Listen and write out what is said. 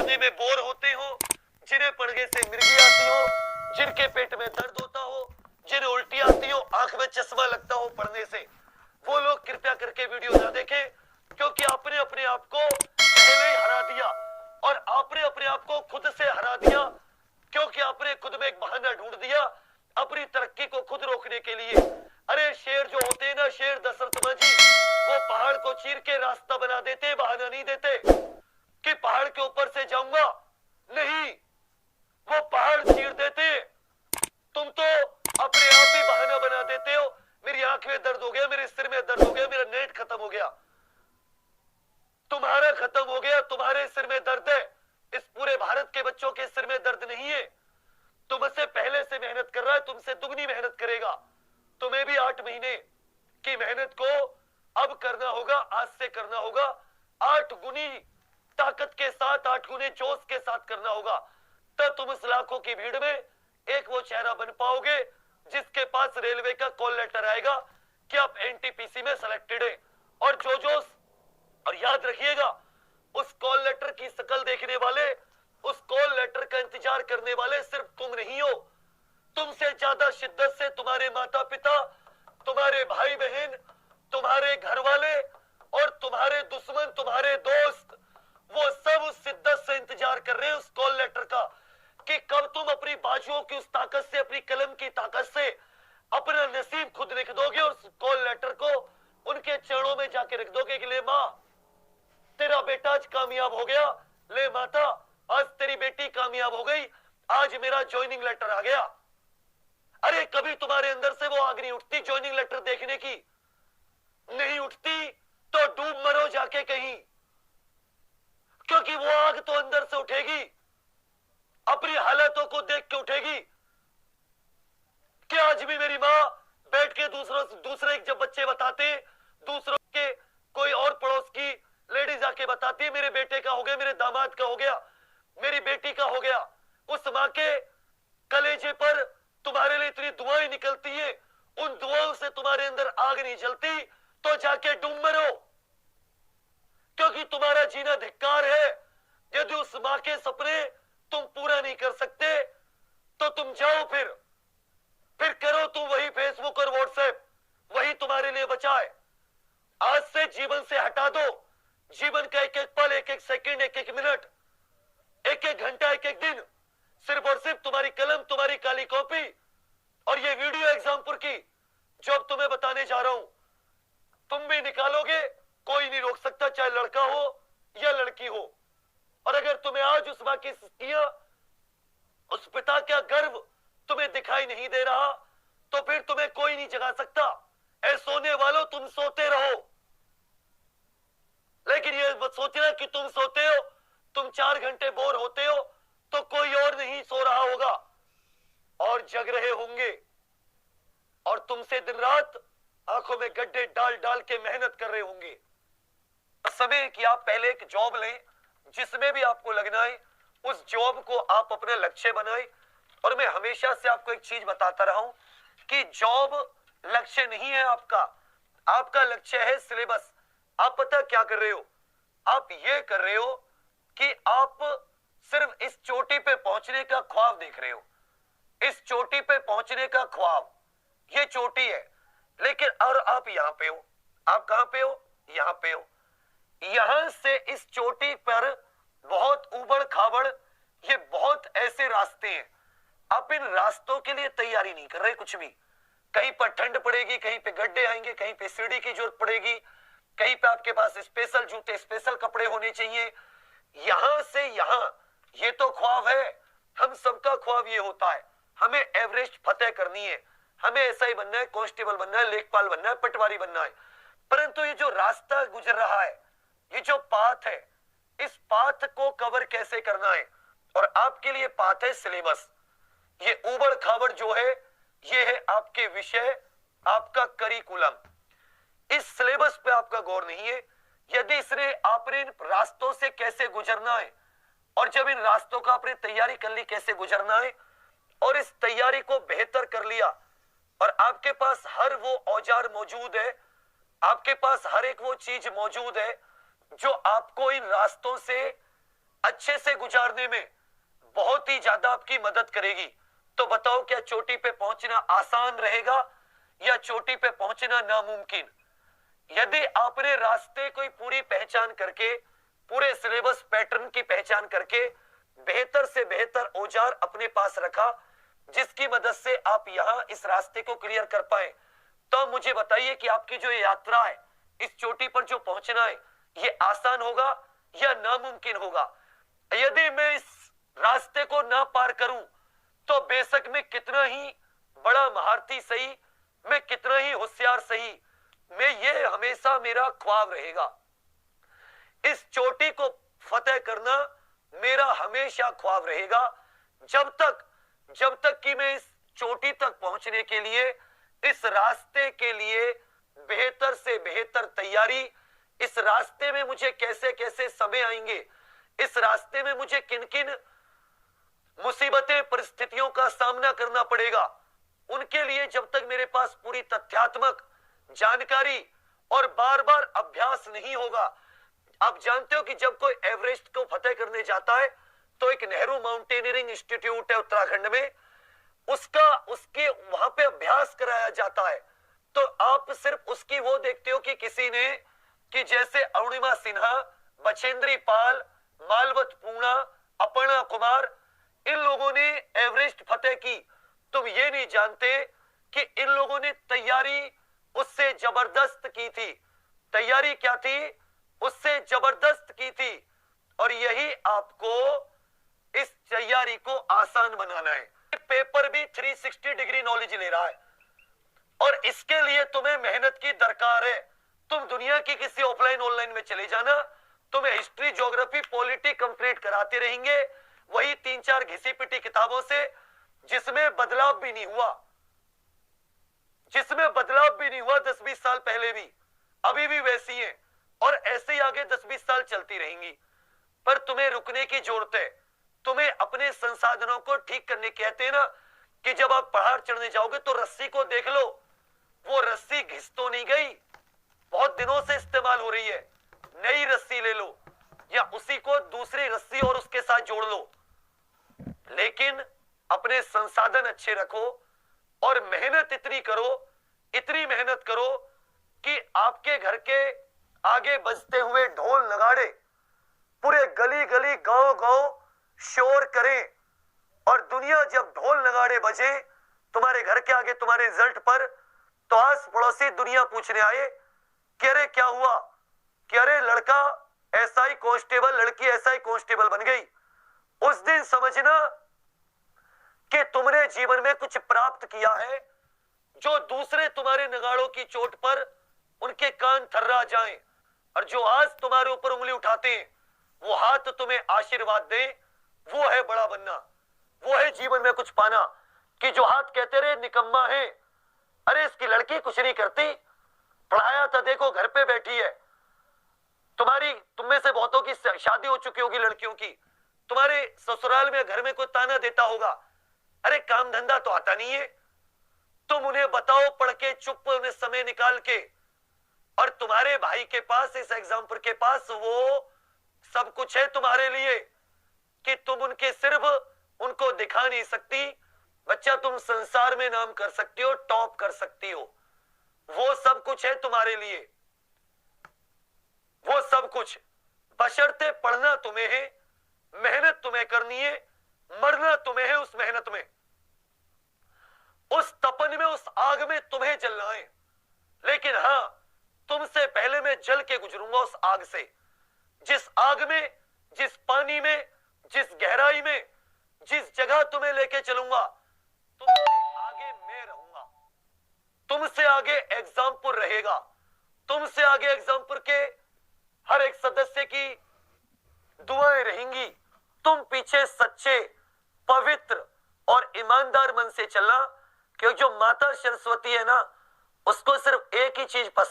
पढ़ने में बोर होते हो, जिन्हें पढ़ने से मिर्गी आती हो, जिनके पेट में दर्द होता हो, जिन्हें उल्टी आती हो, आंख में चश्मा लगता हो पढ़ने से, वो लोग कृपया करके वीडियो ना देखें, क्योंकि आपने अपने आप को पहले ही हरा दिया और आपने अपने आप को खुद से हरा दिया, क्योंकि आपने खुद में एक बहाना ढूंढ दिया अपनी तरक्की को खुद रोकने के लिए। अरे शेर जो होते हैं ना, शेर दशरथ मां जी, वो पहाड़ को चीर के रास्ता बना देते, बहाना नहीं देते कि पहाड़ के ऊपर से जाऊंगा, नहीं, वो पहाड़ चीर देते। तुम तो अपने आप ही बहाना बना देते हो, मेरी आंख में दर्द हो गया, मेरे सिर में दर्द हो गया, मेरा नेट खत्म हो गया। तुम्हारा खत्म हो गया, तुम्हारे सिर में दर्द है, इस पूरे भारत के बच्चों के सिर में दर्द नहीं है। तुमसे पहले से मेहनत कर रहा है, तुमसे दुगनी मेहनत करेगा। तुम्हें भी 8 महीने की मेहनत को अब करना होगा, आज से करना होगा, 8 गुनी ताकत के साथ, 8 गुने जोश के साथ करना होगा। तब तुम इस लाखों की भीड़ में एक वो चेहरा बन पाओगे जिसके पास रेलवे का कॉल लेटर आएगा कि आप एनटीपीसी में सिलेक्टेड है। और जो जोश, और याद रखिएगा, उस कॉल लेटर की शक्ल देखने वाले, उस कॉल लेटर का इंतजार करने वाले सिर्फ तुम नहीं हो, तुमसे ज्यादा शिद्दत से तुम्हारे माता पिता, तुम्हारे भाई बहन, तुम्हारे घर वाले और तुम्हारे दुश्मन, तुम्हारे दोस्त, वो सब उस शिद्दत से इंतजार कर रहे हैं उस कॉल लेटर का कि कब तुम अपनी बाजुओं की उस ताकत से, अपनी कलम की ताकत से अपना नसीब खुद लिख दोगे और उस कॉल लेटर को उनके चरणों में जाके रख दोगे कि ले मां, तेरा बेटा आज कामयाब हो गया, ले माता, आज तेरी बेटी कामयाब हो गई, आज मेरा ज्वाइनिंग लेटर आ गया। अरे कभी तुम्हारे अंदर से वो आग नहीं उठती ज्वाइनिंग लेटर देखने की? नहीं उठती तो डूब मरो जाके कहीं, क्योंकि वो आग तो अंदर से उठेगी, अपनी हालतों को देख के उठेगी कि आज भी मेरी मां बैठ के दूसरे जब बच्चे बताते, दूसरों के कोई और पड़ोस की लेडीज आके बताती है मेरे बेटे का हो गया, मेरे दामाद का हो गया, मेरी बेटी का हो गया, उस मां के कलेजे पर तुम्हारे लिए इतनी दुआएं निकलती है, उन दुआओं से तुम्हारे अंदर आग नहीं जलती तो जाके डूब मरो, क्योंकि तुम्हारा जीना धिक्कार है। यदि उस मां के सपने तुम पूरा नहीं कर सकते तो तुम जाओ, फिर करो तुम वही फेसबुक और व्हाट्सएप, वही तुम्हारे लिए बचा है। आज से जीवन से हटा दो, जीवन का एक एक पल, एक एक सेकंड, एक एक मिनट, एक एक घंटा, एक एक दिन सिर्फ और सिर्फ तुम्हारी कलम, तुम्हारी काली कॉपी और ये वीडियो एग्जाम्पुल की जो अब तुम्हें बताने जा रहा हूं, तुम भी निकालोगे, कोई नहीं रोक सकता, चाहे लड़का हो या लड़की हो। और अगर तुम्हें आज उस मां की किया, उस पिता का गर्व तुम्हें दिखाई नहीं दे रहा, तो फिर तुम्हें कोई नहीं जगा सकता। ऐ सोने वालों, तुम सोते रहो, लेकिन ये मत सोचना कि तुम सोते हो, तुम 4 घंटे बोर होते हो तो कोई और नहीं सो रहा होगा और जग रहे होंगे और तुमसे दिन रात आंखों में गड्ढे डाल डाल के मेहनत कर रहे होंगे। समय कि आप पहले एक जॉब लें जिसमें भी आपको लगना है, उस जॉब को आप अपने लक्ष्य बनाएं। और मैं हमेशा से आपको एक चीज बताता रहा हूं कि जॉब लक्ष्य नहीं है आपका, आपका लक्ष्य है सिलेबस। आप पता क्या कर रहे हो? आप ये कर रहे हो कि आप सिर्फ इस चोटी पे पहुंचने का ख्वाब देख रहे हो, इस चोटी पे पहुंचने का ख्वाब, ये चोटी है, लेकिन और आप यहां पे हो। आप कहां पे हो? यहां पे हो। यहां से इस चोटी पर बहुत उबड़ खाबड़, ये बहुत ऐसे रास्ते हैं, आप इन रास्तों के लिए तैयारी नहीं कर रहे कुछ भी। कहीं पर ठंड पड़ेगी, कहीं पे गड्ढे आएंगे, कहीं पे सीढ़ी की जरूरत पड़ेगी, कहीं पे आपके पास स्पेशल जूते, स्पेशल कपड़े होने चाहिए। यहां से यहां, ये तो ख्वाब है, हम सबका ख्वाब ये होता है, हमें एवरेस्ट फतेह करनी है, हमें ऐसा ही बनना है, कांस्टेबल बनना है, लेखपाल बनना है, पटवारी बनना है। परंतु ये जो रास्ता गुजर रहा है, ये जो पाथ है, इस पाथ को कवर कैसे करना है, और आपके लिए पाथ है सिलेबस। ये उबड़ खाबड़ जो है, ये है आपके विषय, आपका करिकुलम। इस सिलेबस पे आपका गौर नहीं है। यदि इसने आपने इन रास्तों से कैसे गुजरना है, और जब इन रास्तों का आपने तैयारी कर ली कैसे गुजरना है, और इस तैयारी को बेहतर कर लिया, और आपके पास हर वो औजार मौजूद है, आपके पास हर एक वो चीज मौजूद है जो आपको इन रास्तों से अच्छे से गुजारने में बहुत ही ज्यादा आपकी मदद करेगी। तो बताओ, क्या चोटी पे पहुंचना आसान रहेगा या चोटी पे पहुंचना नामुमकिन? यदि आपने रास्ते को पूरी पहचान करके, पूरे सिलेबस पैटर्न की पहचान करके बेहतर से बेहतर औजार अपने पास रखा, जिसकी मदद से आप यहां इस रास्ते को क्लियर कर पाए, तो मुझे बताइए कि आपकी जो यात्रा है, इस चोटी पर जो पहुंचना है, ये आसान होगा या नामुमकिन होगा? यदि मैं इस रास्ते को ना पार करूं, तो बेशक मैं कितना ही बड़ा महारथी सही, मैं कितना ही होशियार सही, मैं ये हमेशा मेरा ख्वाब रहेगा। इस चोटी को फतेह करना मेरा हमेशा ख्वाब रहेगा, जब तक कि मैं इस चोटी तक पहुंचने के लिए, इस रास्ते के लिए बेहतर से बेहतर तैयारी, इस रास्ते में मुझे कैसे कैसे समय आएंगे, इस रास्ते में मुझे किन किन मुसीबतें, परिस्थितियों का सामना करना पड़ेगा, उनके लिए जब तक मेरे पास पूरी तथ्यात्मक जानकारी और बार बार अभ्यास नहीं होगा। आप जानते हो कि जब कोई एवरेस्ट को फतेह करने जाता है, तो एक नेहरू माउंटेनियरिंग इंस्टीट्यूट है उत्तराखंड में, उसके वहां पे अभ्यास कराया जाता है। तो आप सिर्फ उसकी वो देखते हो कि किसी ने, कि जैसे अरुणिमा सिन्हा, बछेंद्री पाल, मालवत पूर्णा, अपर्णा कुमार, इन लोगों ने एवरेस्ट फतेह की। तुम ये नहीं जानते कि इन लोगों ने तैयारी उससे जबरदस्त की थी। तैयारी क्या थी? उससे जबरदस्त की थी। और यही आपको इस तैयारी को आसान बनाना है। पेपर भी 360 डिग्री नॉलेज ले रहा है, और इसके लिए तुम्हें मेहनत की दरकार है। तुम दुनिया की किसी ऑफलाइन ऑनलाइन में चले जाना, तुम्हें हिस्ट्री, ज्योग्राफी, पॉलिटी कंप्लीट कराते रहेंगे, वही 3-4 घिसी पिटी किताबों से, जिसमें बदलाव भी नहीं हुआ, 10-20 साल पहले भी, अभी भी वैसी है, और ऐसे ही आगे 10-20 साल चलती रहेंगी। पर तुम्हें रुकने की जरूरत है, तुम्हें अपने संसाधनों को ठीक करने। कहते हैं ना कि जब आप पहाड़ चढ़ने जाओगे तो रस्सी को देख लो, वो रस्सी घिस तो नहीं गई, बहुत दिनों से इस्तेमाल हो रही है, नई रस्सी ले लो, या उसी को दूसरी रस्सी और उसके साथ जोड़ लो। लेकिन अपने संसाधन अच्छे रखो, और मेहनत इतनी मेहनत करो कि आपके घर के आगे बजते हुए ढोल नगाड़े पूरे गली गली, गांव गांव शोर करें, और दुनिया जब ढोल नगाड़े बजे तुम्हारे घर के आगे तुम्हारे रिजल्ट पर, तो आस पड़ोसी दुनिया पूछने आए कि अरे क्या हुआ, कि अरे लड़का एसआई कांस्टेबल, लड़की एसआई कांस्टेबल बन गई। उस दिन समझना कि तुमने जीवन में कुछ प्राप्त किया है, जो दूसरे तुम्हारे नगाड़ों की चोट पर उनके कान थर्रा जाएं, और जो आज तुम्हारे ऊपर उंगली उठाते हैं, वो हाथ तुम्हें आशीर्वाद दें। वो है बड़ा बनना, वो है जीवन में कुछ पाना। कि जो हाथ कहते रहे निकम्मा है, अरे इसकी लड़की कुछ नहीं करती, पढ़ाया था देखो घर पे बैठी है। तुम में से बहुतों की शादी हो चुकी होगी लड़कियों की, तुम्हारे ससुराल में, घर में कोई ताना देता होगा, अरे काम धंधा तो आता नहीं है। तुम उन्हें बताओ पढ़ के, चुप में समय निकाल के, और तुम्हारे भाई के पास, इस एग्जाम्पल के पास वो सब कुछ है तुम्हारे लिए, कि तुम उनके सिर्फ उनको दिखा नहीं सकती। बच्चा, तुम संसार में नाम कर सकती हो, टॉप कर सकती हो, वो सब कुछ है तुम्हारे लिए, वो सब कुछ। बशर्ते पढ़ना तुम्हें है, मेहनत तुम्हें करनी है, मरना तुम्हें है उस मेहनत में, उस तपन में, उस आग में तुम्हें जलना है। लेकिन हां, तुमसे पहले मैं जल के गुजरूंगा उस आग से। जिस आग में, जिस पानी में, जिस गहराई में, जिस जगह तुम्हें लेके चलूंगा, तुमसे आगे मैं रहूंगा, तुमसे आगे एग्जामपुर रहेगा, तुमसे आगे एग्जामपुर के हर एक सदस्य की दुआएं रहेंगी। तुम पीछे सच्चे, पवित्र और ईमानदार मन से चलना, क्योंकि जो माता सरस्वती है ना, उसको सिर्फ एक ही चीज पसंद